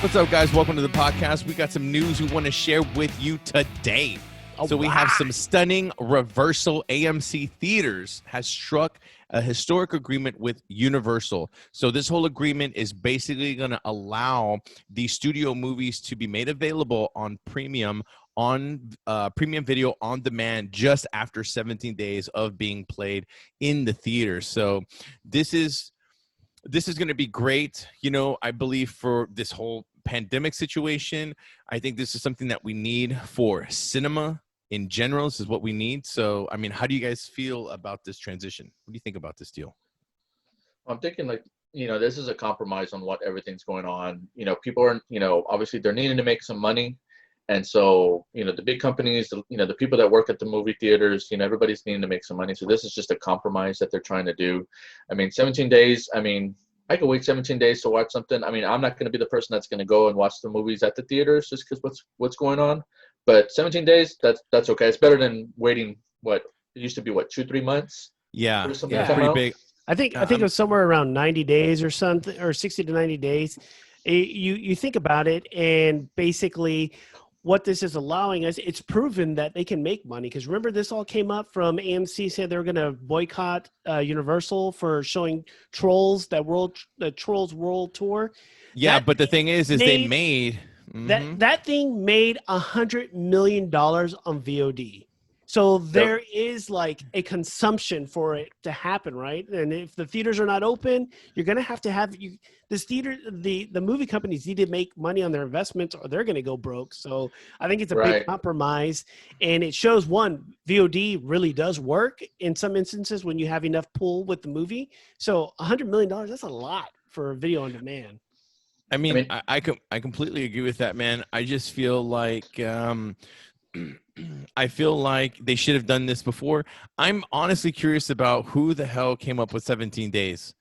What's up, guys? Welcome to the podcast. We got some news we want to share with you today. We have some stunning reversal. AMC Theaters has struck a historic agreement with Universal. So this whole agreement is basically going to allow the studio movies to be made available on premium video on demand just after 17 days of being played in the theater. So this is going to be great. I believe for this whole pandemic situation, I think this is something that we need for cinema in general. This is what we need. So, how do you guys feel about this transition? What do you think about this deal? I'm thinking this is a compromise on what everything's going on. People are, obviously they're needing to make some money. And so, the big companies, the people that work at the movie theaters, everybody's needing to make some money. So this is just a compromise that they're trying to do. 17 days, I could wait 17 days to watch something. I'm not going to be the person that's going to go and watch the movies at the theaters just because what's going on. But 17 days, that's okay. It's better than waiting, it used to be, 2-3 months? Yeah, pretty big. I think it was somewhere around 90 days or something, or 60 to 90 days. You think about it, and basically what this is allowing us, it's proven that they can make money. Because remember, this all came up from AMC said they were going to boycott Universal for showing Trolls, the Trolls World Tour. Yeah, but the thing is they made that thing made $100 million on VOD. So there is like a consumption for it to happen, right? And if the theaters are not open, you're going to have this theater, the movie companies need to make money on their investments or they're going to go broke. So I think it's a big compromise, and it shows VOD really does work in some instances when you have enough pull with the movie. So $100 million, that's a lot for video on demand. I completely agree with that, man. I just feel like they should have done this before. I'm honestly curious about who the hell came up with 17 days.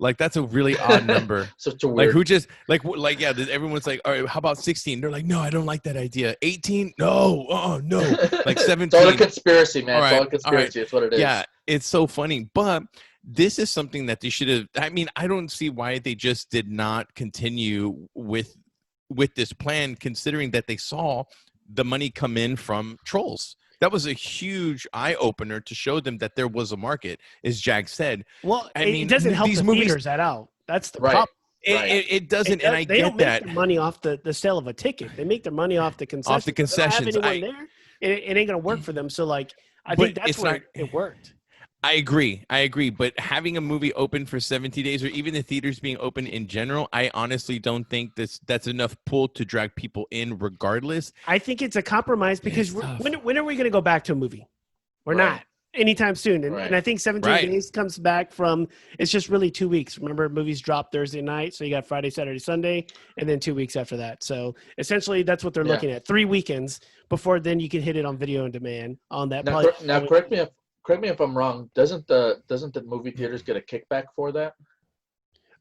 Like, that's a really odd number. Such a weird. Like, who just yeah, everyone's like, all right, how about 16? They're like, no, I don't like that idea. 18? No, no. Like 17. It's all a conspiracy, man. All right, it's all a conspiracy. It's what it is. Yeah, it's so funny. But this is something that they should have. I don't see why they just did not continue with this plan, considering that they saw the money come in from Trolls. That was a huge eye-opener to show them that there was a market, as Jag said. Well, it doesn't help the theaters that out. That's the problem. It doesn't, and I get that. They don't make their money off the sale of a ticket. They make their money off the concessions. Off the concessions. They don't have anyone there. It ain't going to work for them. So, I think that's where it worked. I agree. But having a movie open for 70 days, or even the theaters being open in general, I honestly don't think that's enough pull to drag people in regardless. I think it's a compromise because when are we going to go back to a movie? We're not anytime soon. And I think 17 days comes back from, it's just really 2 weeks. Remember, movies drop Thursday night. So you got Friday, Saturday, Sunday, and then 2 weeks after that. So essentially that's what they're looking at. 3 weekends before then you can hit it on video on demand on that. Now correct me if I'm wrong. Doesn't the movie theaters get a kickback for that?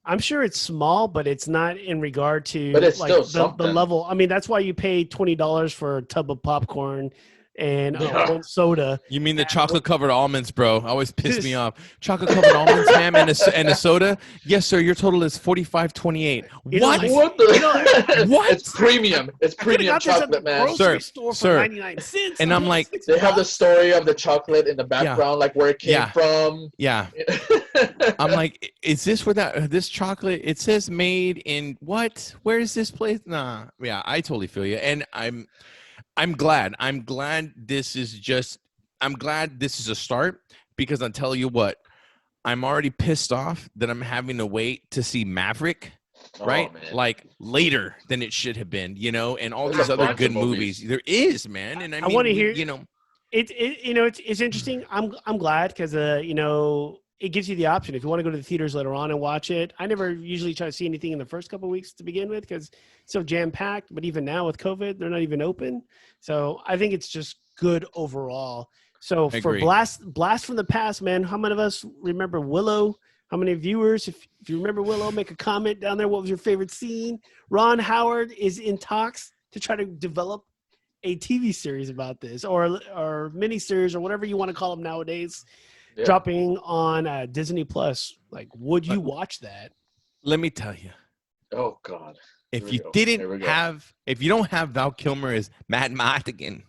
I'm sure it's small, but it's not in regard to still the level. That's why you pay $20 for a tub of popcorn and one soda. You mean the chocolate-covered almonds, bro? Always piss me off. Chocolate-covered almonds, ma'am, and a soda? Yes, sir. Your total is $45.28. What? What? It's premium. It's premium chocolate, man. Sir, for 99 cents. And I'm like, they have the story of the chocolate in the background, like where it came from. Yeah. I'm like, is this where this chocolate? It says made in what? Where is this place? Nah. Yeah, I totally feel you, and I'm glad this is a start, because I'll tell you what, I'm already pissed off that I'm having to wait to see Maverick, right? Like later than it should have been, and all these other good movies. There is, man. And I want to hear, it's interesting. I'm glad because, it gives you the option if you want to go to the theaters later on and watch it. I never usually try to see anything in the first couple of weeks to begin with because it's so jam-packed. But even now with COVID, they're not even open. So I think it's just good overall. So for Blast from the Past, man, how many of us remember Willow? How many viewers, if you remember Willow, make a comment down there. What was your favorite scene? Ron Howard is in talks to try to develop a TV series about this or mini series or whatever you want to call them nowadays. Yeah. Dropping on Disney Plus. Like, would you watch that? Let me tell you. Oh God. If Here you we go. Here we go. if you don't have Val Kilmer as Matt Mardigan,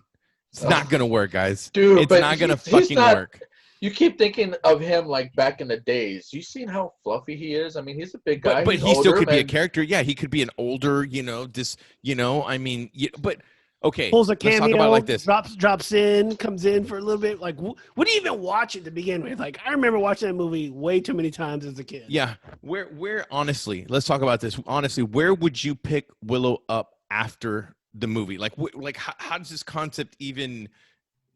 it's not gonna work, guys. Dude, It's but not gonna he's fucking not. work. You keep thinking of him like back in the days. You seen how fluffy he is? I mean, he's a big guy. But He's he still older, could be a man. character. Yeah, he could be an older, I mean, but okay, Pulls a let's cameo, talk about it like this. drops in, comes in for a little bit. Like, what do you even watch it to begin with? Like, I remember watching that movie way too many times as a kid. Yeah, where honestly, let's talk about this. Honestly, where would you pick Willow up after the movie? Like, how does this concept even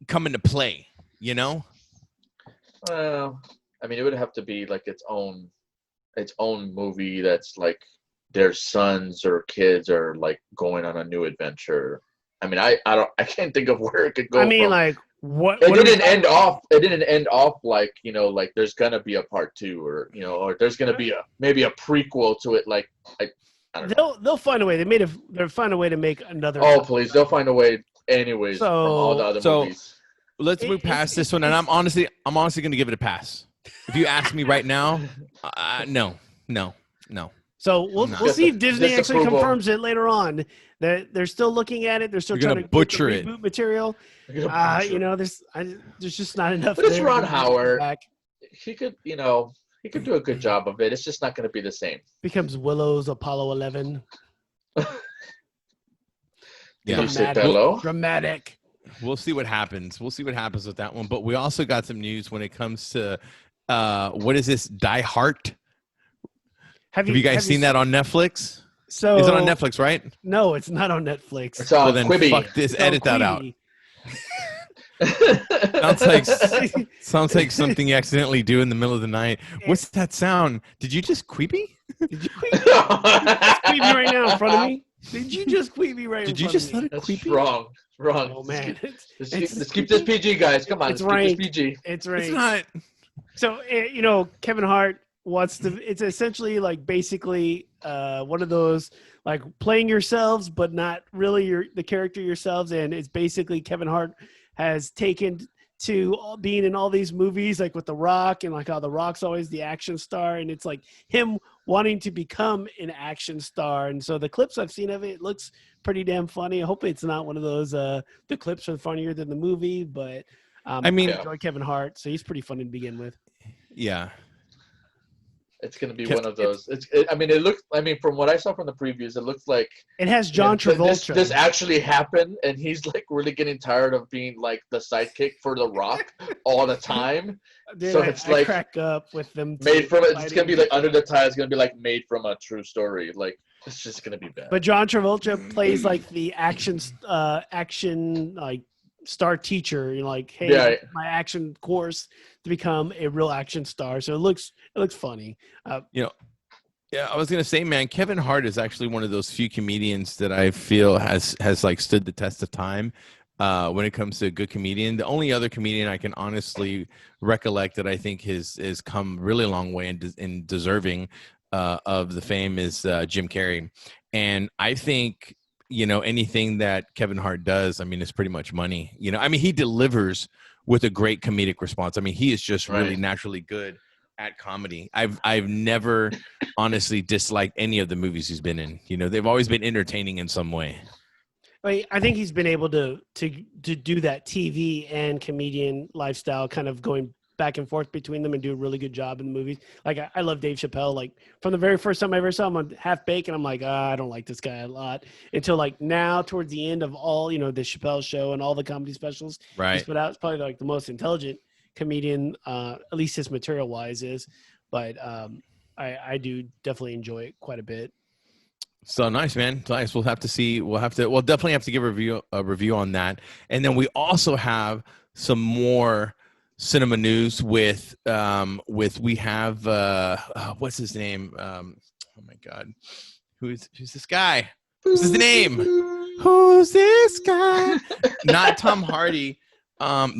come into play? You know? Well, I mean, it would have to be like its own movie that's like their sons or kids are like going on a new adventure. I mean, I can't think of where it could go. I mean, from. like, what? It what are we didn't talking end about? off. It didn't end off like like there's gonna be a part 2 or or there's gonna be maybe a prequel to it. Like I don't know. They'll find a way. They'll find a way to make another. Oh please, they'll find a way anyways from all the other movies. Let's move past this one, and I'm honestly going to give it a pass. If you ask me right now, no. So we'll Just see if Disney actually disapproval. confirms it later on. That they're still looking at it. They're still You're trying gonna to butcher get it. the reboot material. You're gonna butcher it. There's just not enough. But it's there Ron to bring it Howard. back. He could he could do a good job of it. It's just not going to be the same. Becomes Willow's Apollo 11. Yeah. Did you say hello? Dramatic. We'll see what happens. We'll see what happens with that one. But we also got some news when it comes to what is this? Die Hart. Have you guys seen that on Netflix? So Is it on Netflix, right? No, it's not on Netflix. It's on Well, then Quibi. fuck this. It's on Edit that out. Quibi. Sounds like something you accidentally do in the middle of the night. What's that sound? Did you just queepy? Did you queep me right now in front of me? Did you just queep me right Did in you front just of me? let it That's queepy? wrong. Wrong. Oh, man. Let's keep this PG, guys. Come on. It's Let's keep ranked. this PG. It's It's right. not. So, Kevin Hart wants to, it's essentially like basically one of those like playing yourselves, but not really the character yourselves. And it's basically Kevin Hart has taken to being in all these movies, like with The Rock, and like how The Rock's always the action star. And it's like him wanting to become an action star. And so the clips I've seen of it looks pretty damn funny. I hope it's not one of those, the clips are funnier than the movie, but I enjoy Kevin Hart. So he's pretty funny to begin with. Yeah. It's going to be one of those. It looks, from what I saw from the previews, it looks like it has John Travolta. This actually happened, and he's like really getting tired of being like the sidekick for The Rock all the time. Dude, So it's I like crack up with them. made from it. It's going to be like under the tie. It's going to be like made from a true story. Like it's just going to be bad. But John Travolta plays like the action like star teacher. You're like, hey, my action course to become a real action star. So it looks funny. Yeah, I was gonna say, man, Kevin Hart is actually one of those few comedians that I feel has like stood the test of time when it comes to a good comedian. The only other comedian I can honestly recollect that I think has come really a long way in deserving of the fame is Jim Carrey, and I think anything that Kevin Hart does, is pretty much money. He delivers with a great comedic response. He is just really naturally good at comedy. I've never honestly disliked any of the movies he's been in. They've always been entertaining in some way. I think he's been able to do that TV and comedian lifestyle, kind of going back and forth between them, and do a really good job in the movies. Like I love Dave Chappelle. Like from the very first time I ever saw him on Half Baked, and I'm like, I don't like this guy a lot. Until like now, towards the end of all, the Chappelle Show and all the comedy specials he's put out, it's probably like the most intelligent comedian, at least his material wise is. But I do definitely enjoy it quite a bit. So nice, man. Nice. We'll definitely have to give a review on that. And then we also have some more cinema news with we have what's his name? Oh my God. Who's this guy? What's his name? Who's this guy? Not Tom Hardy. But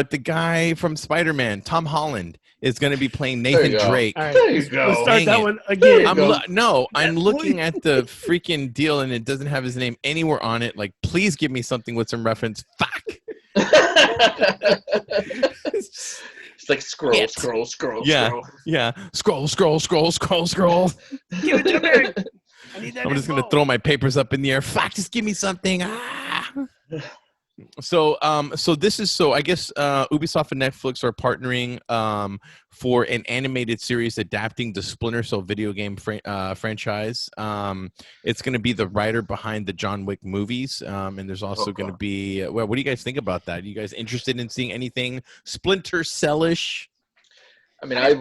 the guy from Spider-Man, Tom Holland, is going to be playing Nathan Drake. All right, There you go. let's start Dang that it. one again. I'm looking at the freaking deal and it doesn't have his name anywhere on it. Like, please give me something with some reference. Fuck. It's like scroll. Yeah. Scroll. Yeah. Scroll. Give it to me. I need that I'm just gonna info. throw my papers up in the air. Fuck, just give me something. Ah. So I guess Ubisoft and Netflix are partnering for an animated series adapting the Splinter Cell video game franchise. It's going to be the writer behind the John Wick movies, and there's also going to be. Well, what do you guys think about that? Are you guys interested in seeing anything Splinter Cell-ish? I mean, I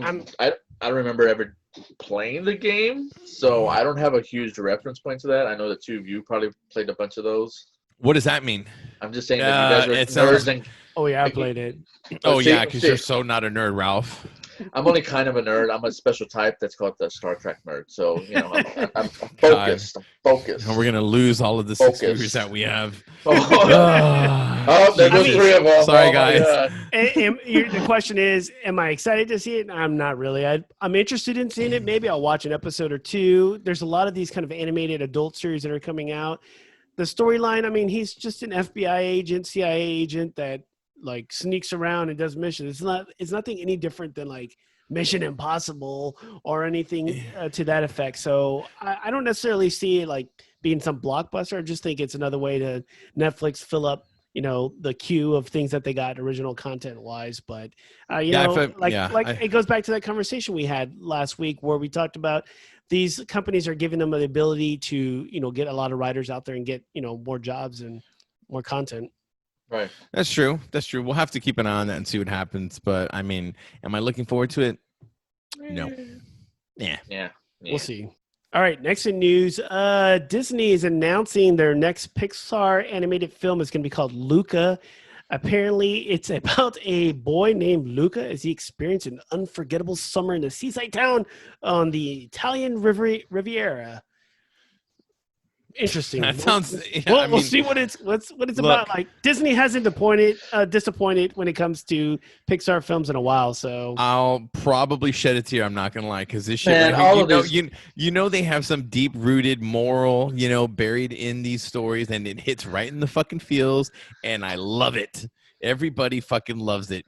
don't remember ever playing the game, so I don't have a huge reference point to that. I know the two of you probably played a bunch of those. What does that mean? I'm just saying that you guys are nerds and. Oh yeah, I played it. Yeah, because you're so not a nerd, Ralph. I'm only kind of a nerd. I'm a special type that's called the Star Trek nerd. So, I'm focused. I'm focused. And we're going to lose all of the 6 viewers that we have. There goes 3 of them. Sorry, guys. The question is, am I excited to see it? I'm not really. I'm interested in seeing it. Maybe I'll watch an episode or 2. There's a lot of these kind of animated adult series that are coming out. The storyline, I mean, he's just an FBI agent, CIA agent that like sneaks around and does missions. It's nothing any different than like Mission Impossible or anything to that effect. So I don't necessarily see it like being some blockbuster. I just think it's another way to Netflix fill up, the queue of things that they got original content wise. But it goes back to that conversation we had last week where we talked about these companies are giving them the ability to, get a lot of writers out there and get, more jobs and more content. Right. That's true. We'll have to keep an eye on that and see what happens. But I mean, am I looking forward to it? No. Yeah. We'll see. All right. Next in news, Disney is announcing their next Pixar animated film is going to be called Luca. Apparently, it's about a boy named Luca as he experienced an unforgettable summer in a seaside town on the Italian Riviera. Interesting. That sounds. We'll see what it's about. Like Disney hasn't disappointed when it comes to Pixar films in a while. So I'll probably shed a tear. I'm not gonna lie, because this shit. They have some deep rooted moral, buried in these stories, and it hits right in the fucking feels, and I love it. Everybody fucking loves it,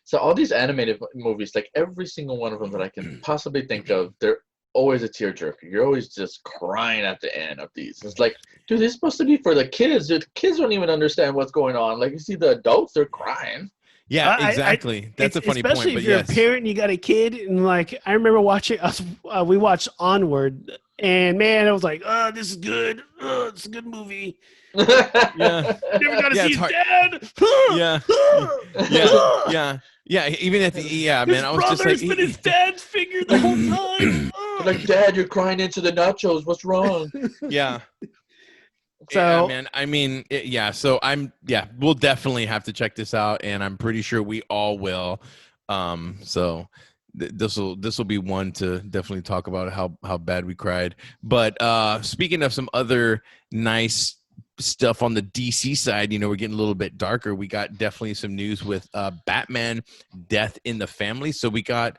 So all these animated movies, like every single one of them that I can possibly think of, they're always a tearjerker. You're always just crying at the end of these. It's like, dude, this is supposed to be for the kids. The kids don't even understand what's going on. Like, you see the adults, they're crying. Yeah, exactly. That's a funny point. Especially if you're a parent and you got a kid. And, like, I remember watching us. We watched Onward. And, man, I was like, oh, this is good. Oh, it's a good movie. Yeah. Never got to see his dad. Yeah. Even at the man, I was just like, been his dad's figure the whole time. Like, Dad, you're crying into the nachos. What's wrong? Yeah. So, man, I mean, we'll definitely have to check this out, and I'm pretty sure we all will. So this will be one to definitely talk about how bad we cried. But speaking of some other nice stuff on the DC side, we're getting a little bit darker. We got definitely some news with Batman Death in the Family. So we got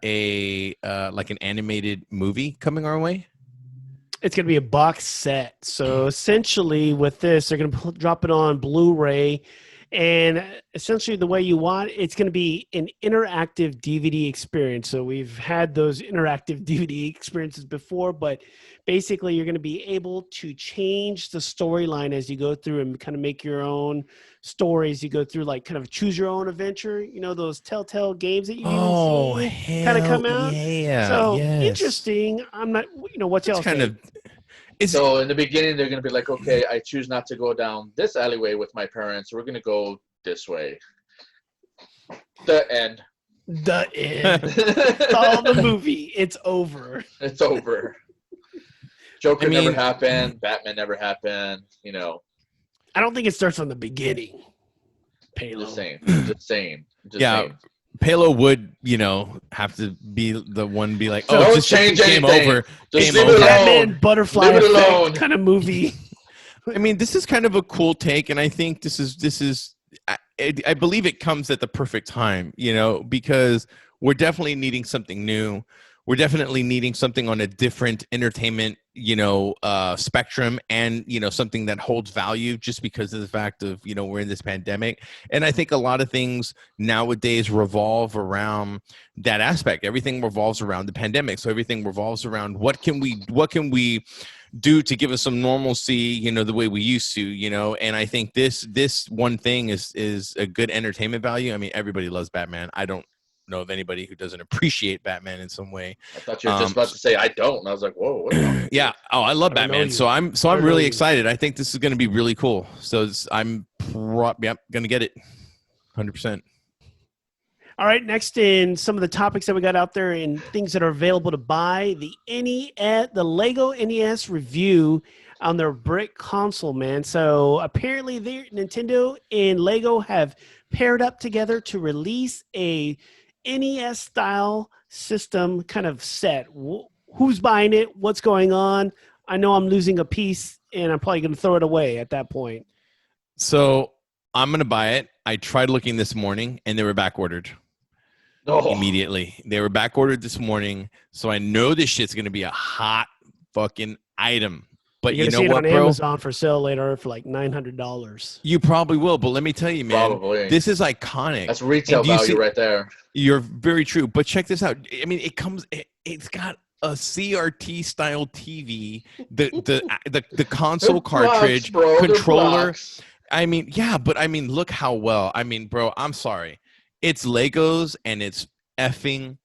a like an animated movie coming our way. It's going to be a box set. So essentially with this, they're going to drop it on Blu-ray. And essentially the way you want, it's going to be an interactive DVD experience. So we've had those interactive DVD experiences before, but basically you're going to be able to change the storyline as you go through and kind of make your own stories. You go through like kind of choose your own adventure, those Telltale games that you've even seen kind of come out. Yeah. So interesting. I'm not, what's y'all kind of. So in the beginning, they're going to be like, okay, I choose not to go down this alleyway with my parents. We're going to go this way. The end. It's all the movie. It's over. It's over. Joker never happened. Batman never happened. I don't think it starts from the beginning. Palo. Just saying. Saying. Palo would, have to be the one be like, so just change game over. Just game leave over. it alone. Batman butterfly leave it effect alone. kind of movie. I mean, this is kind of a cool take, and I think this is I believe it comes at the perfect time, because we're definitely needing something new. we're definitely needing something on a different entertainment, spectrum, and something that holds value, just because of the fact of we're in this pandemic. And I think a lot of things nowadays revolve around that aspect. Everything revolves around the pandemic, so everything revolves around what can we do to give us some normalcy, the way we used to, and I think this one thing is a good entertainment value. I mean, everybody loves Batman. I don't know of anybody who doesn't appreciate Batman in some way. I thought you were just about to say I don't, and I was like, whoa, what's wrong with yeah. Oh, I love Batman. So I'm really excited. I think this is going to be really cool. So I'm going to get it 100%. All right, next in some of the topics that we got out there and things that are available to buy, the Lego NES review on their brick console, man. So apparently Nintendo and Lego have paired up together to release a NES style system kind of set. Who's buying it? What's going on? I know I'm losing a piece and I'm probably going to throw it away at that point. So I'm going to buy it. I tried looking this morning and they were back ordered. Immediately. They were back ordered this morning. So I know this shit's going to be a hot fucking item. But you know what, bro? Amazon for sale later for like $900. You probably will, but let me tell you, man, this is iconic. That's retail value right there. You're very true. But check this out. I mean, it's got a CRT style TV, the console cartridge, controller. I mean, yeah, but I mean, look how well. I mean, bro, I'm sorry. It's Legos and it's effing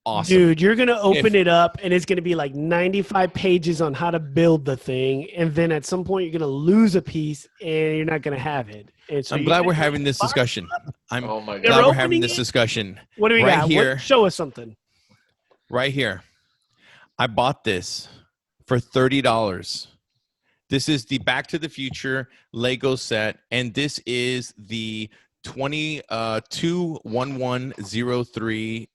awesome. Dude, you're going to open it up and it's going to be like 95 pages on how to build the thing. And then at some point you're going to lose a piece and you're not going to have it. And so I'm glad we're having this discussion. I'm glad we're having this discussion. What do we got? Here, show us something. Right here. I bought this for $30. This is the Back to the Future Lego set. And this is the 21103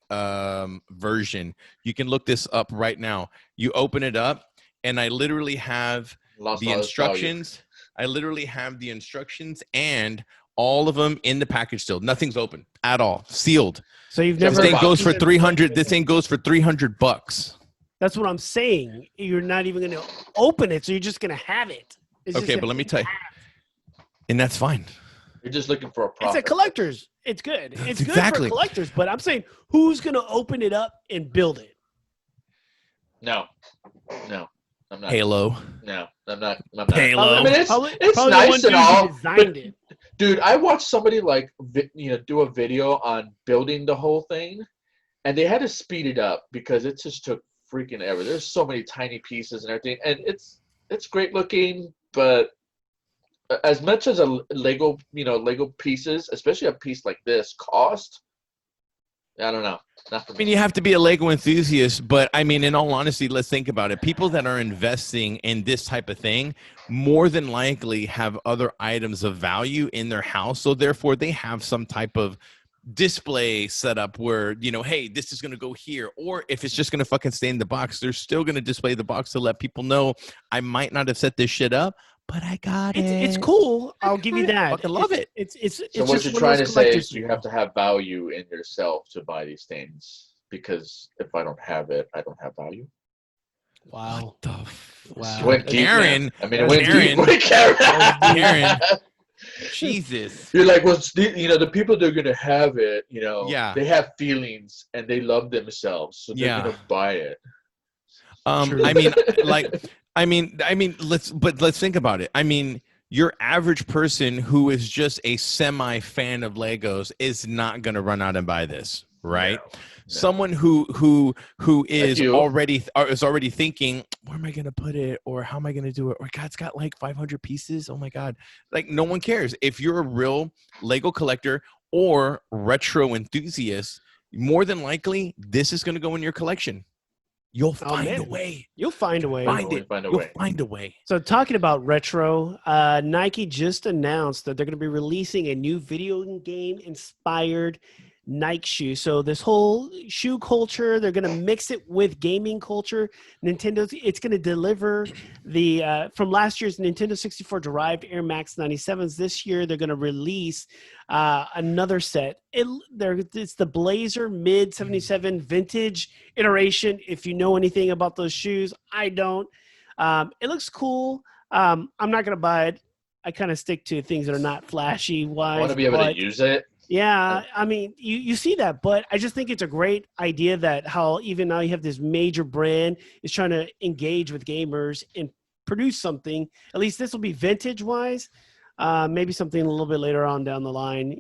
version. You can look this up right now. You open it up and I literally have the instructions. I literally have the instructions and all of them in the package still. Nothing's open at all. Sealed. So you've never This thing goes for 300. This thing goes for $300. That's what I'm saying. You're not even going to open it, so you're just going to have it. Okay, but let me tell you. And that's fine. You're just looking for a profit. It's a collector's. It's good. It's good for collectors, but I'm saying who's going to open it up and build it? No, I'm not. Halo. No, I'm not. Halo. I mean, it's nice and all. But, dude, I watched somebody do a video on building the whole thing, and they had to speed it up because it just took freaking ever. There's so many tiny pieces and everything, and it's great looking, but as much as a Lego pieces, especially a piece like this, cost, I don't know. I mean, you have to be a Lego enthusiast, but I mean, in all honesty, let's think about it. People that are investing in this type of thing more than likely have other items of value in their house. So therefore, they have some type of display setup where, hey, this is going to go here. Or if it's just going to fucking stay in the box, they're still going to display the box to let people know I might not have set this shit up, but I got it. It's cool. I'll give you that. I love it. So what you're trying to say is you have to have value in yourself to buy these things, because if I don't have it, I don't have value. Wow. Wow. Aaron. Aaron. Jesus. You're like, well, the people that are going to have it, they have feelings and they love themselves, so they're going to buy it. I mean, let's think about it. I mean, your average person who is just a semi fan of Legos is not going to run out and buy this, right? No. Someone who is already thinking, where am I going to put it, or how am I going to do it, or God, it's got like 500 pieces. Oh my God! Like, no one cares. If you're a real Lego collector or retro enthusiast, more than likely this is going to go in your collection. You'll find a way. You'll find a way. You'll find a way. So talking about retro, Nike just announced that they're going to be releasing a new video game inspired Nike shoe. So this whole shoe culture, they're going to mix it with gaming culture. It's going to deliver the from last year's Nintendo 64 derived Air Max 97s. This year, they're going to release another set. It's the Blazer Mid 77 vintage iteration. If you know anything about those shoes, I don't. It looks cool. I'm not going to buy it. I kind of stick to things that are not flashy wise. I want to be able to use it. Yeah, I mean, you see that, but I just think it's a great idea that how even now you have this major brand is trying to engage with gamers and produce something. At least this will be vintage-wise. Maybe something a little bit later on down the line.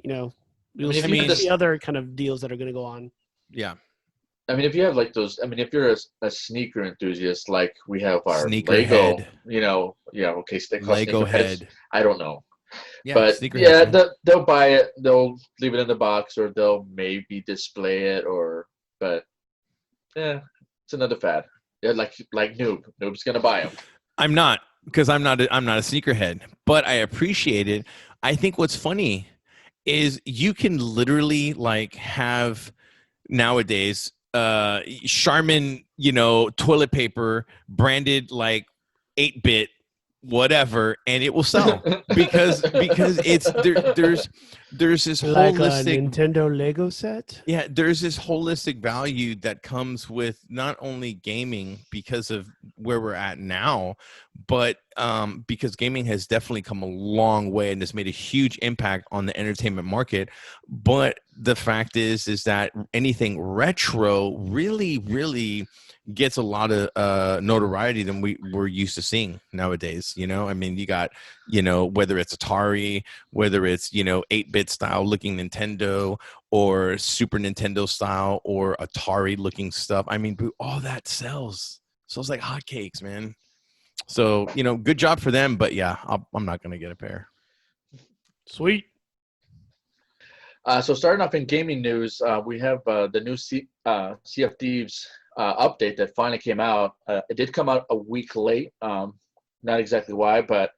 We'll see other kind of deals that are going to go on. Yeah. I mean, if you have like those, I mean, if you're a sneaker enthusiast, like we have our Sneaker Lego, head. Okay, Lego head. I don't know. Yeah, but yeah, they'll buy it. They'll leave it in the box, or they'll maybe display it, but yeah, it's another fad. Yeah, like Noob's gonna buy them. I'm not, because I'm not a sneakerhead, but I appreciate it. I think what's funny is you can literally like have nowadays Charmin, toilet paper branded like 8-bit whatever, and it will sell because it's there's this like holistic a Nintendo Lego set. Yeah, there's this holistic value that comes with not only gaming because of where we're at now, but because gaming has definitely come a long way and has made a huge impact on the entertainment market. But the fact is that anything retro really gets a lot of notoriety than we're used to seeing nowadays. I mean, you got, whether it's Atari, whether it's, 8-bit style looking Nintendo or Super Nintendo style or Atari looking stuff. I mean, all that sells like hotcakes, man. So, good job for them. But yeah, I'm not going to get a pair. Sweet. So starting off in gaming news, we have the new Sea of Thieves update that finally came out. It did come out a week late. Not exactly why, but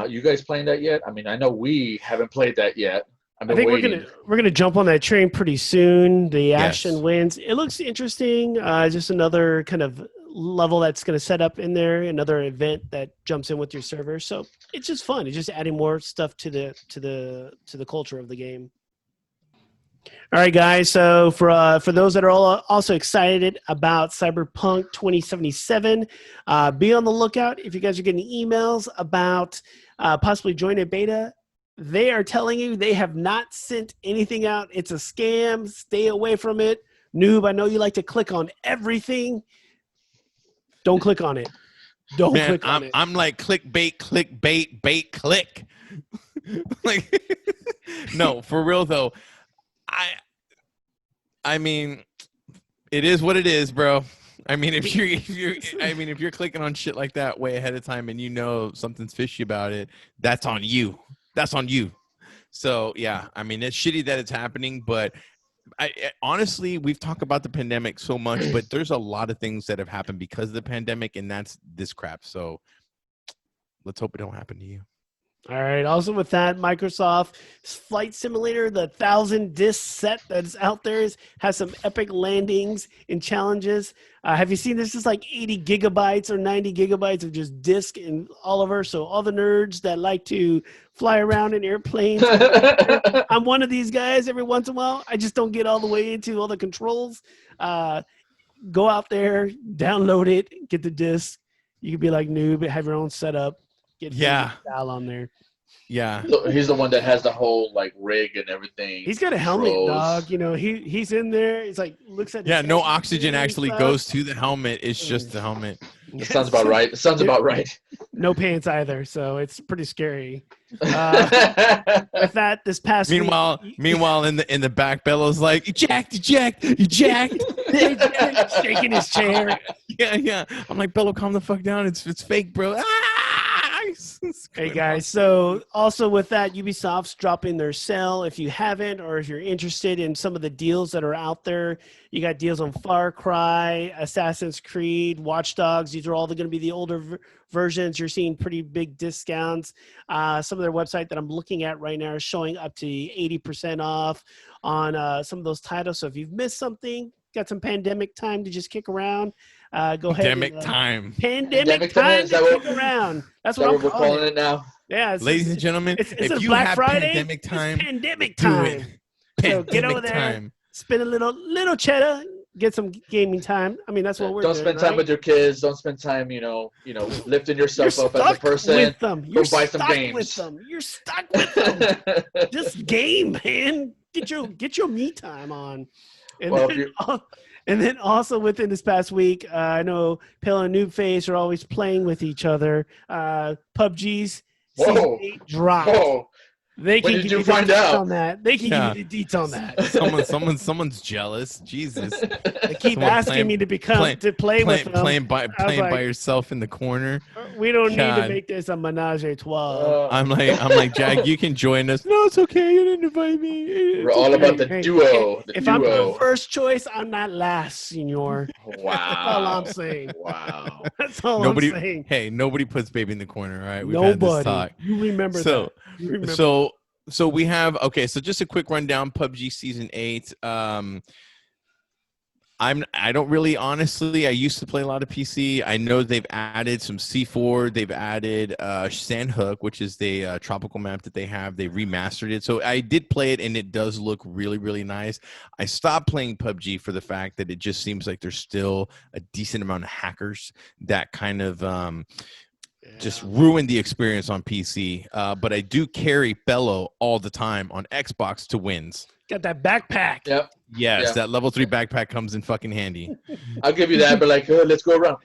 you guys playing that yet? I mean, I know we haven't played that yet. I think we're gonna jump on that train pretty soon. The Ashen Winds. It looks interesting. Just another kind of level that's going to set up in there. Another event that jumps in with your server. So it's just fun. It's just adding more stuff to the culture of the game. All right, guys. So for those that are also excited about Cyberpunk 2077, be on the lookout. If you guys are getting emails about possibly joining a beta, they are telling you they have not sent anything out. It's a scam. Stay away from it. Noob, I know you like to click on everything. Don't click on it. Don't click on it. I'm like clickbait, bait, click. Like, no, for real though. I mean, it is what it is, bro. I mean, if you're clicking on shit like that way ahead of time and something's fishy about it, that's on you. That's on you. So yeah, I mean, it's shitty that it's happening, but honestly, we've talked about the pandemic so much, but there's a lot of things that have happened because of the pandemic, and that's this crap. So let's hope it don't happen to you. All right. Also with that, Microsoft Flight Simulator, the 1,000 disc set that's out there has some epic landings and challenges. Have you seen this? Is like 80 gigabytes or 90 gigabytes of just disc and all over. So all the nerds that like to fly around in airplanes. I'm one of these guys every once in a while. I just don't get all the way into all the controls. Go out there, download it, get the disc. You could be like Noob, have your own setup. Get style on there. Yeah. He's the one that has the whole like rig and everything. He's got a helmet, dog. He's in there. It's like looks at no oxygen actually goes to the helmet. It's just the helmet. That sounds about right. It sounds about right. No pants either, so it's pretty scary. With that, this past meanwhile, in the back, Bello's like, eject, shaking his chair. Yeah. I'm like, Bello, calm the fuck down. It's fake, bro. Ah! Hey guys, so also with that, Ubisoft's dropping their sale. If you haven't, or if you're interested in some of the deals that are out there, you got deals on Far Cry, Assassin's Creed, Watch Dogs. These are all going to be the older versions. You're seeing pretty big discounts. Some of their website that I'm looking at right now is showing up to 80% off on some of those titles. So if you've missed something, got some pandemic time to just kick around, go ahead. Pandemic time. Pandemic time to kick around. That's what I'm calling it now. Yeah, ladies and gentlemen, if you Black have Friday, pandemic time, it's pandemic do time. it. So get over there, Time. spend a little cheddar, get some gaming time. I mean, that's what we're doing. Don't spend time with your kids. Don't spend time, lifting yourself up as a person. With them. You're buy some stuck games. with them. You're stuck with them. Just game, man. Get your me time on. And then also within this past week, I know Pale and Noob Face are always playing with each other. PUBG's Season 8 dropped. Whoa. They can When did give you you the find deets out? on that. They can give you the deets on that. Someone's jealous. Jesus. They keep asking me to play with them. Playing by yourself in the corner. We don't need to make this a menage a trois. I'm like, Jag, you can join us. No, it's okay. You didn't invite me. We're all about the duo. If I'm the first choice, I'm not last, senor. Wow. That's all I'm saying. Wow. That's all I'm saying. Hey, nobody puts baby in the corner, all right? We've Nobody. had this talk. You remember that. So we have so just a quick rundown. PUBG Season 8. I don't really, honestly, I used to play a lot of PC. I know they've added some C4. They've added Sandhook, which is the tropical map that they have. They remastered it. So I did play it, and it does look really, really nice. I stopped playing PUBG for the fact that it just seems like there's still a decent amount of hackers that kind of just ruin the experience on PC. But I do carry Bello all the time on Xbox to wins. Got that backpack. Yep. Yes, that level 3 backpack comes in fucking handy. I'll give you that, but let's go around.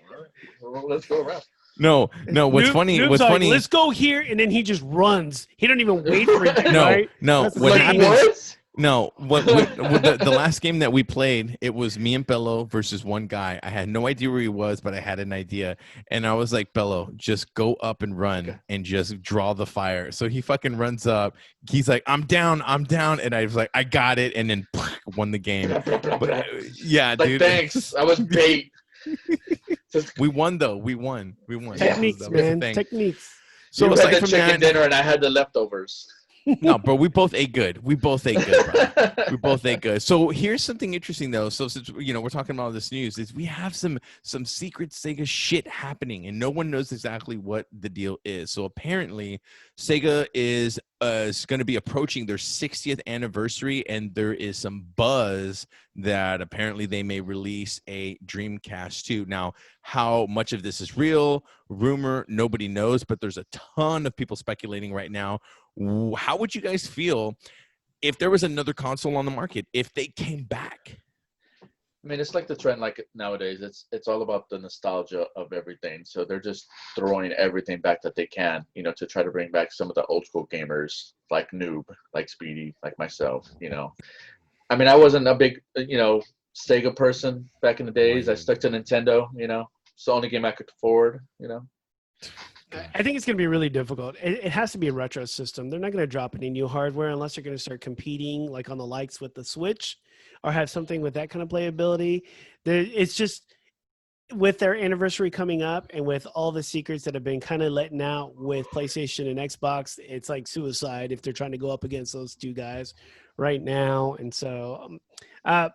Let's go around. No. What's funny? Noob's What's like, funny? Let's go here, and then he just runs. He don't even wait for it. No. What happens? No, the last game that we played, it was me and Bello versus one guy. I had no idea where he was, but I had an idea. And I was like, Bello, just go up and run and just draw the fire. So he fucking runs up. He's like, I'm down. And I was like, I got it. And then won the game. But, dude. Thanks. I was bait. We won, though. We won. Techniques, man. Techniques. So you had the chicken dinner and I had the leftovers. No, bro, we both ate good. Bro. We both ate good. So here's something interesting, though. So since we're talking about this news, is we have some secret Sega shit happening, and no one knows exactly what the deal is. So apparently, Sega is going to be approaching their 60th anniversary, and there is some buzz that apparently they may release a Dreamcast 2. Now, how much of this is real, rumor, nobody knows, but there's a ton of people speculating right now. How would you guys feel if there was another console on the market, if they came back? I mean, it's like the trend like nowadays. It's all about the nostalgia of everything. So they're just throwing everything back that they can, to try to bring back some of the old school gamers like Noob, like Speedy, like myself, I mean, I wasn't a big, Sega person back in the days. I stuck to Nintendo, It's the only game I could afford, I think it's going to be really difficult. It has to be a retro system. They're not going to drop any new hardware unless they're going to start competing like on the likes with the Switch or have something with that kind of playability. It's just with their anniversary coming up and with all the secrets that have been kind of letting out with PlayStation and Xbox, it's like suicide if they're trying to go up against those two guys right now. And so I'd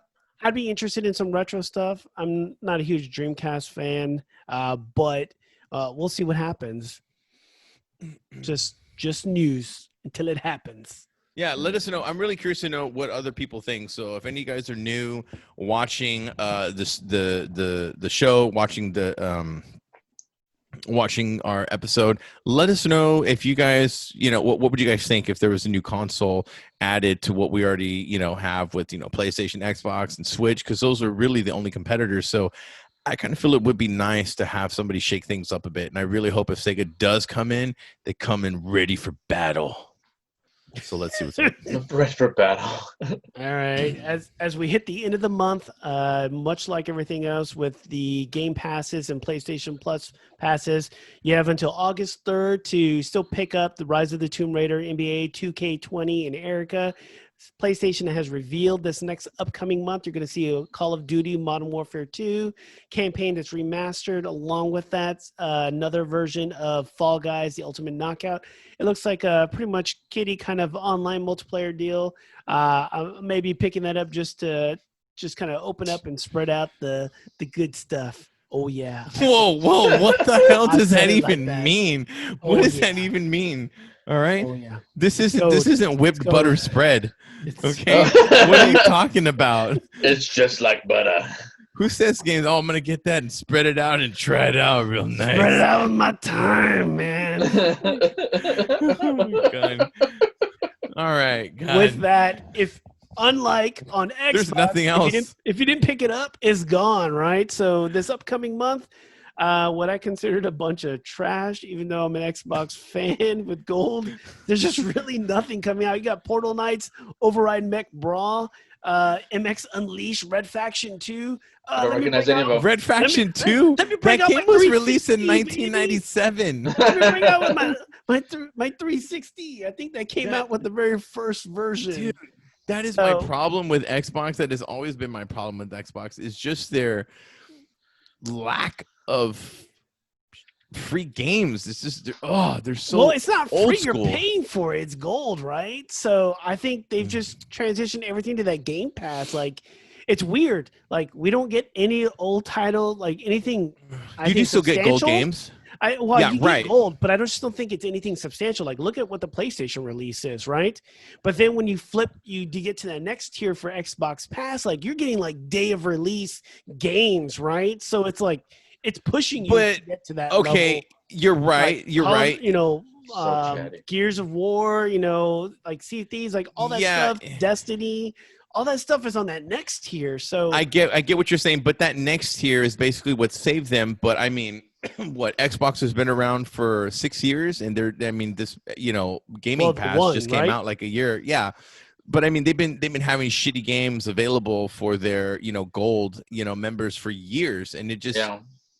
be interested in some retro stuff. I'm not a huge Dreamcast fan, but we'll see what happens. Just news until it happens. Yeah, let us know. I'm really curious to know what other people think. So if any of you guys are new watching the show, watching our episode, let us know if you guys, what would you guys think if there was a new console added to what we already, have with, PlayStation, Xbox, and Switch, because those are really the only competitors. So I kind of feel it would be nice to have somebody shake things up a bit. And I really hope if Sega does come in, they come in ready for battle. So let's see what's up. Ready for battle. All right. As we hit the end of the month, much like everything else with the Game Passes and PlayStation Plus passes, you have until August 3rd to still pick up the Rise of the Tomb Raider, NBA 2K20, and Erica. PlayStation has revealed this next upcoming month, you're going to see a Call of Duty Modern Warfare 2 campaign that's remastered. Along with that, another version of Fall Guys, the Ultimate Knockout. It looks like a pretty much kiddie kind of online multiplayer deal. I'm maybe picking that up just to kind of open up and spread out the good stuff. Oh, yeah. Whoa, what the hell does that said it like even that. mean? Oh, What does yeah. that even mean? All right. Oh, yeah. This isn't Code. whipped It's butter code. spread. It's- Okay. What are you talking about? It's just like butter. Who says games? Oh, I'm gonna get that and spread it out and try it out real nice. Spread it out with my time, man. Oh my God. All right, God. With that, if unlike on Xbox, There's nothing else. If you didn't pick it up, it's gone, right? So this upcoming month, what I considered a bunch of trash, even though I'm an Xbox fan with gold, there's just really nothing coming out. You got Portal Knights, Override Mech Brawl, MX Unleashed, Red Faction 2. I don't recognize any of them. Red Faction 2? let me bring That out game my was released in 360, 1997. Let me bring out with my 360. I think that came out with the very first version. Dude, that is So- my problem with Xbox. That has always been my problem with Xbox. Is just their lack of free games. It's just they're so well, it's not old free. school. You're paying for it. It's gold, right? So I think they've just transitioned everything to that Game Pass. Like, it's weird. Like, we don't get any old title, like anything. You do still get gold substantial. games. Yeah, Yeah, right. get gold, but I just don't think it's anything substantial. Like, look at what the PlayStation release is, right? But then when you flip, you get to that next tier for Xbox Pass, like you're getting like day of release games, right? So it's like it's pushing you But, to get to that. Okay, level. you're right. Like, You're right. You know, So chatty. Gears of War, you know, like Sea of Thieves, like all that Yeah. stuff, Destiny, all that stuff is on that next tier. So I get what you're saying, but that next tier is basically what saved them. But I mean, what Xbox has been around for 6 years, and this Gaming Well, the Pass one, just came right? out like a year. Yeah, but I mean, they've been having shitty games available for their gold members for years, and it just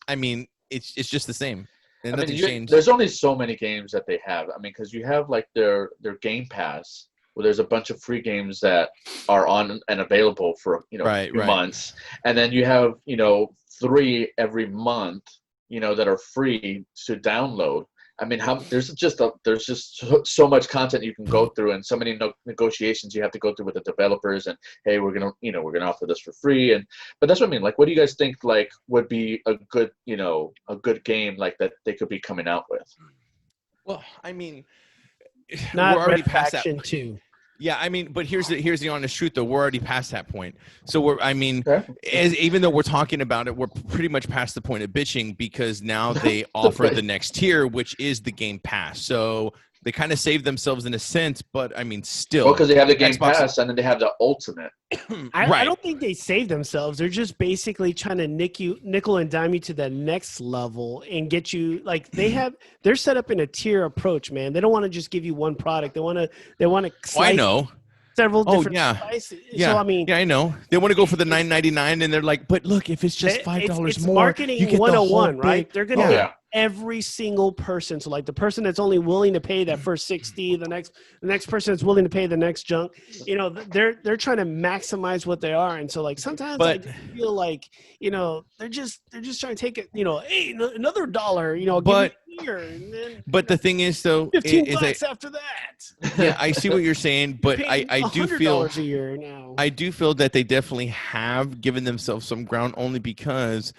I mean, it's just the same, and nothing's changed. There's only so many games that they have. I mean, because you have like their Game Pass, where there's a bunch of free games that are on and available for Right. months, and then you have 3 every month that are free to download. I mean, there's just so much content you can go through, and so many negotiations you have to go through with the developers. And hey, we're gonna offer this for free. But that's what I mean. Like, what do you guys think like would be a good game like that they could be coming out with? Well, I mean, not we're already Red past Faction that. 2. Yeah, I mean, but here's the honest truth, though. We're already past that point. So Okay. even though we're talking about it, we're pretty much past the point of bitching, because now they offer the next tier, which is the Game Pass. So they kind of saved themselves in a sense, but I mean, still. Well, because they have the Game Xbox- Pass and then they have the Ultimate. I don't think they saved themselves. They're just basically trying to nickel and dime you to the next level and get you like they're set up in a tier approach, man. They don't want to just give you one product. They want to Oh, I know. several Oh, different yeah. prices. Yeah, So I mean, yeah, I know. They want to go for the $9.99, and they're like, but look, if it's just $5 it's more, marketing you get 101, the right? They're gonna Oh, get yeah. every single person. So like the person that's only willing to pay that first 60, the next person that's willing to pay the next junk. They're trying to maximize what they are, and so like sometimes I But- just feel like they're just trying to take it. Hey, another $1. But- give me here, and then But the thing is, though, $15 after that. yeah, I see what you're saying, but You're I paying do feel $100 a year now. I do feel that they definitely have given themselves some ground, only because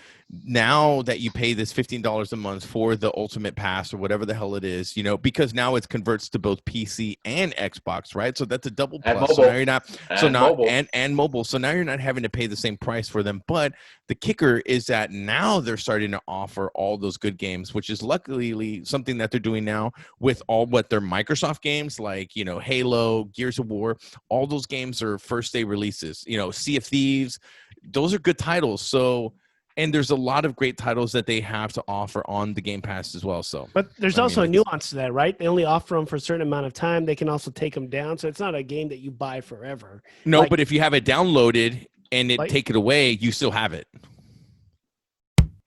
now that you pay this $15 a month for the Ultimate Pass or whatever the hell it is, because now it converts to both PC and Xbox, right? So that's a double And plus. So mobile. now you're not Mobile. and mobile. So now you're not having to pay the same price for them. But the kicker is that now they're starting to offer all those good games, which is luckily something that they're doing now with all their Microsoft games, like Halo, Gears of War. All those games are first day releases. Sea of Thieves, those are good titles. So And there's a lot of great titles that they have to offer on the Game Pass as well. So, but there's also a nuance to that, right? They only offer them for a certain amount of time. They can also take them down, so it's not a game that you buy forever. No, but if you have it downloaded and take it away, you still have it.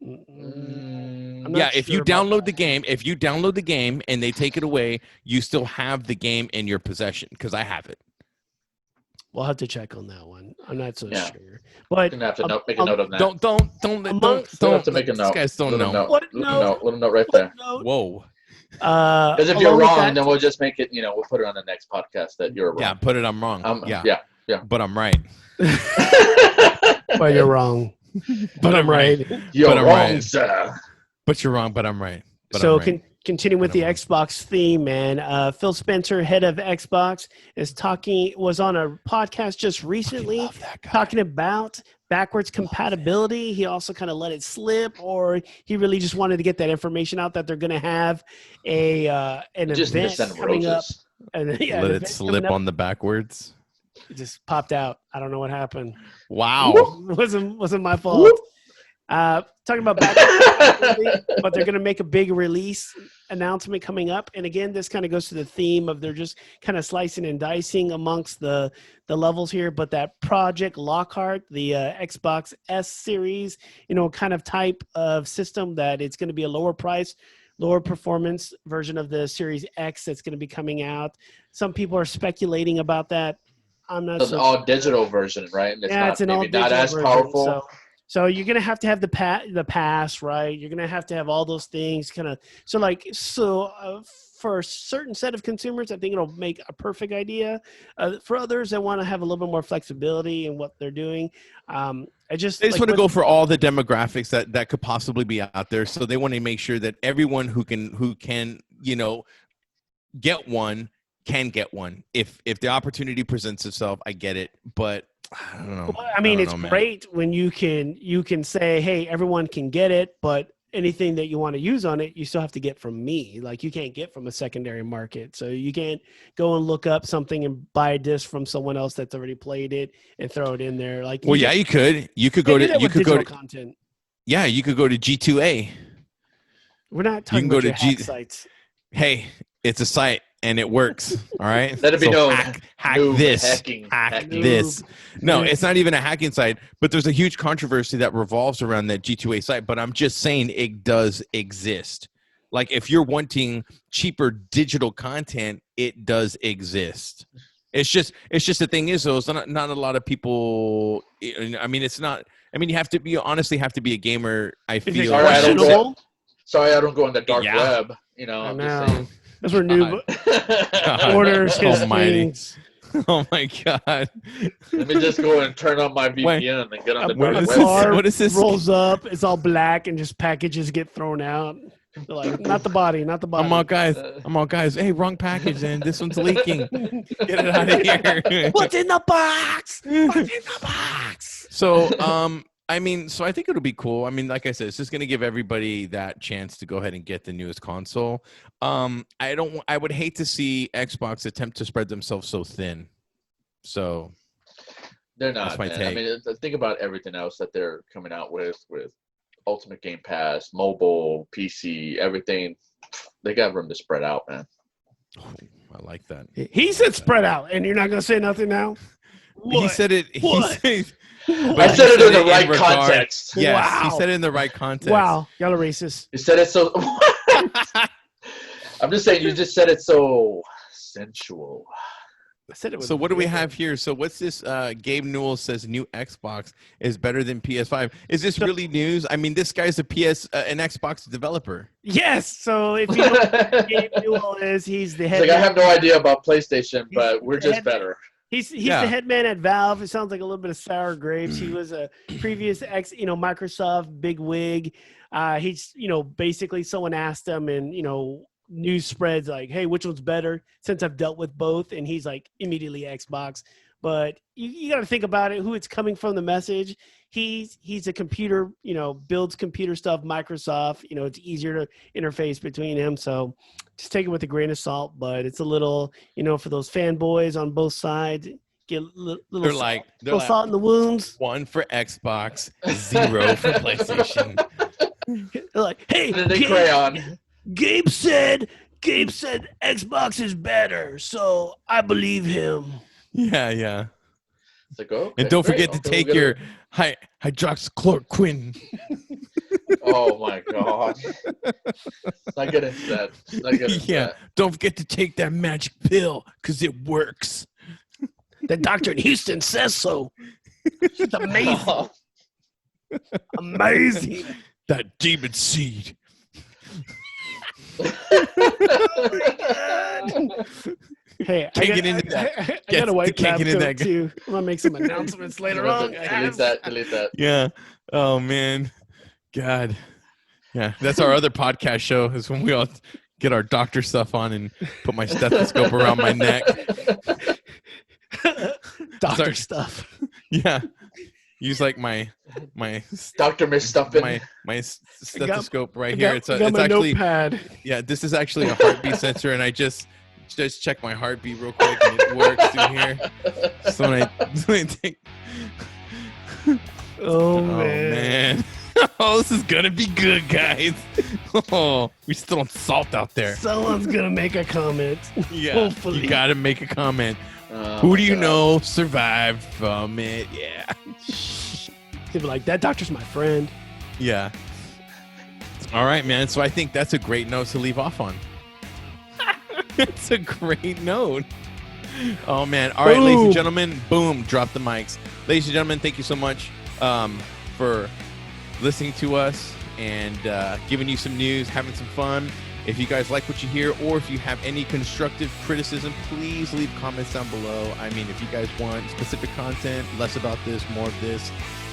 Yeah, if you download the game, and they take it away, you still have the game in your possession. Because I have it. We'll have to check on that one. I'm not so sure. But you're gonna have to make a note of that. Don't have to make a note. These guys don't know. Little note right there. Whoa. Because if you're wrong, then we'll just make it. We'll put it on the next podcast that you're wrong. Yeah, put it. I'm wrong. Yeah. But I'm right. But you're wrong. But I'm right. You're wrong, sir. But you're wrong. But I'm right. So continue with the Xbox theme, man. Phil Spencer, head of Xbox, was on a podcast just recently talking about backwards compatibility. He also kind of let it slip, or he really just wanted to get that information out that they're going to have an event coming up. Let it slip on the backwards. It just popped out. I don't know what happened. Wow. wasn't my fault. Talking about backwards, but they're going to make a big release announcement coming up. And again, this kind of goes to the theme of they're just kind of slicing and dicing amongst the levels here. But that Project Lockhart, the Xbox S series, kind of type of system that it's going to be a lower price, lower performance version of the Series X that's going to be coming out. Some people are speculating about that. I'm not. It's all digital version, right? It's an all digital not as version, powerful. So you're gonna have to have the pass, right? You're gonna have to have all those things, kind of. For a certain set of consumers, I think it'll make a perfect idea. For others, that want to have a little bit more flexibility in what they're doing. They just want to go for all the demographics that could possibly be out there. So they want to make sure that everyone who can get one can get one. If the opportunity presents itself, I get it, but I don't know. Well, it's great when you can say, hey, everyone can get it, but anything that you want to use on it, you still have to get from me. Like, you can't get from a secondary market. So you can't go and look up something and buy a disc from someone else that's already played it and throw it in there. Like, you could. You could go to content. Yeah, you could go to G2A. We're not talking about hack sites. Hey, it's a site. And it works, all right? Let it be known. Hack this. No, it's not even a hacking site, but there's a huge controversy that revolves around that G2A site. But I'm just saying it does exist. Like, if you're wanting cheaper digital content, it does exist. It's just the thing is, though, it's not a lot of people. It's not. You honestly have to be a gamer. I feel. Sorry, I don't go on the dark web. I'm just saying. Those were new orders. Almighty. Oh my God. Let me just go and turn on my VPN and get on the dark web. What is this? Rolls up. It's all black and just packages get thrown out. They're like, not the body. I'm all guys. Hey, wrong package, and this one's leaking. Get it out of here. What's in the box? So, so I think it'll be cool. Like I said, it's just going to give everybody that chance to go ahead and get the newest console. I would hate to see Xbox attempt to spread themselves so thin. So they're not. Think about everything else that they're coming out with Ultimate Game Pass, mobile, PC, everything. They got room to spread out, man. Oh, I like that. He said spread out, and you're not going to say nothing now? What? He said it. I said it in the right context. Yes, wow. He said it in the right context. Wow, y'all are racist. You said it so. I'm just saying, you just said it so sensual. I said it. So what do we have here? So what's this? Gabe Newell says new Xbox is better than PS5. Is this really news? This guy's an Xbox developer. Yes. So if you know what Gabe Newell is, he's the head. I have no idea about PlayStation, but we're just better. He's the head man at Valve. It sounds like a little bit of sour grapes. He was a previous Microsoft big wig. He's basically someone asked him, and news spreads like, hey, which one's better, since I've dealt with both, and he's like, immediately Xbox. But you got to think about it, who it's coming from, the message. He's a computer, builds computer stuff, Microsoft. It's easier to interface between him, so just take it with a grain of salt. But it's a little, for those fanboys on both sides, get a little, They're salt, like little salt in the wounds. 1 for Xbox, 0 for PlayStation. They're like, hey, And then they crayon. Gabe said Xbox is better, so I believe him. Yeah. It's like, okay, And don't great. forget to Okay, take we'll your get hydroxychloroquine. it. Oh my god. Let's not get into that. Let's not get into Yeah, that. don't forget to take that magic pill because it works. The doctor in Houston says so. It's amazing. Amazing. That demon seed. Hey, Can't get into that. I got a white Can't lab get into coat that. too. I'm gonna make some announcements later on. Delete that. Yeah. Oh man. God. Yeah. That's our other podcast show is when we all get our doctor stuff on and put my stethoscope around my neck. Doctor Sorry. stuff. Yeah. Use like my Dr. Miss Stuffin. my stethoscope right I here. got, It's I got my actually notepad. yeah. This is actually a heartbeat sensor, and I just check my heartbeat real quick, and it works through here. So when I take. Oh Man. Oh, this is gonna be good, guys. Oh, we still on salt out there. Someone's gonna make a comment. Yeah, Hopefully. you gotta make a comment. Oh Who my do you God. know survived from it? Yeah, They'd be like, that doctor's my friend. yeah. All right, man. So I think that's a great note to leave off on. It's a great note. Oh man. All right, ladies and Boom. gentlemen. Boom. Drop the mics. Ladies and gentlemen, thank you so much for listening to us and giving you some news, having some fun. If you guys like what you hear, or if you have any constructive criticism, please leave comments down below. I mean, if you guys want specific content, less about this, more of this,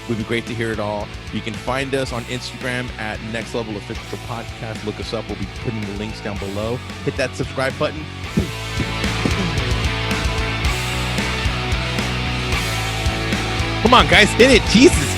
would be great to hear it all. You can find us on Instagram at Next Level Official Podcast. Look us up. We'll be putting the links down below. Hit that subscribe button. Come on, guys, hit it. Jesus.